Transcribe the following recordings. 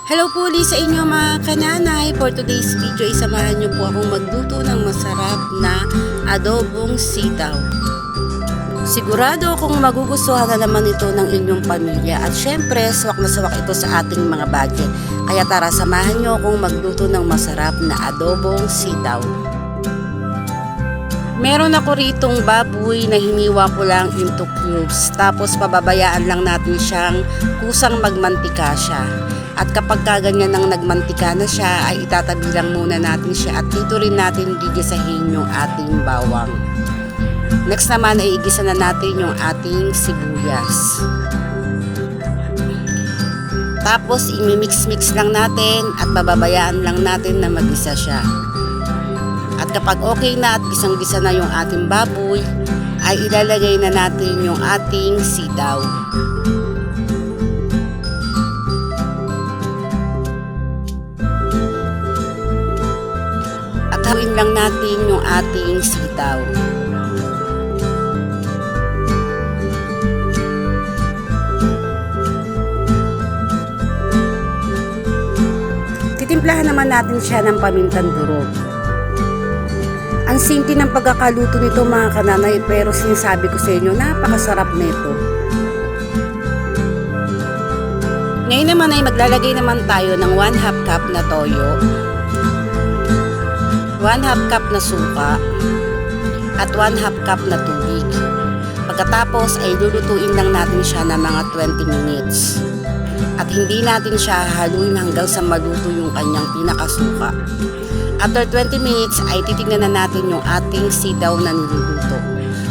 Hello po ulit sa inyo mga kananay. For today's video ay samahan niyo po akong magluto ng masarap na adobong sitaw. Sigurado akong magugustuhan na naman ito ng inyong pamilya at syempre swak na swak ito sa ating mga budget. Kaya tara samahan niyo akong magluto ng masarap na adobong sitaw. Meron ako ritong baboy na hiniwa ko lang into cubes. Tapos pababayaan lang natin siyang kusang magmantika siya. At kapag kaganyan nang nagmantika na siya, ay itatabi lang muna natin siya at dito rin natin gigisahin yung ating bawang. Next naman ay igisa na natin yung ating sibuyas. Tapos imimix-mix lang natin at pababayaan lang natin na magisa siya. At kapag okay na at gisang-gisa na yung ating baboy, ay ilalagay na natin yung ating sitaw. At haluin lang natin yung ating sitaw. Titimplahan naman natin siya ng pamintang durog. Ang simple ng pagkakaluto nito mga kananay, pero sinasabi ko sa inyo, napakasarap nito. Ngayon naman ay maglalagay naman tayo ng 1/2 cup na toyo, 1/2 cup na suka, at 1/2 cup na tubig. Pagkatapos ay lulutuin lang natin siya ng mga 20 minutes. At hindi natin siya haluin hanggang sa maluto yung kanyang pinakasuka. After 20 minutes ay titignan na natin yung ating sitaw na niluluto.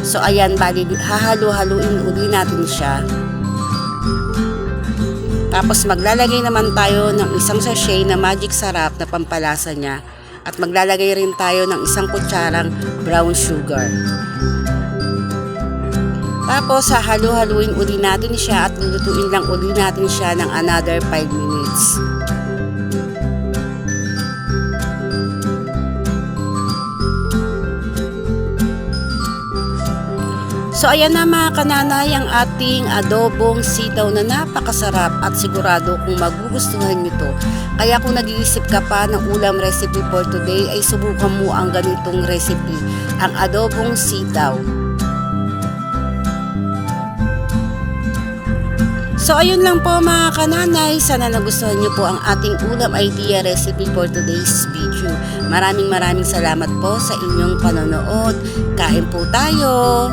So ayan, bali hahalo-haluin uli natin siya. Tapos maglalagay naman tayo ng isang sachet na magic sarap na pampalasa niya. At maglalagay rin tayo ng isang kutsarang brown sugar. Tapos hahalo-haluin uli natin siya at lulutuin lang uli natin siya ng another 5 minutes. So ayan na mga kananay ang ating adobong sitaw na napakasarap at sigurado kung magugustuhan nyo to. Kaya kung nag-iisip ka pa ng ulam recipe for today ay subukan mo ang ganitong recipe, ang adobong sitaw. So ayun lang po mga kananay, sana nagustuhan nyo po ang ating ulam idea recipe for today's video. Maraming salamat po sa inyong panonood. Kain po tayo!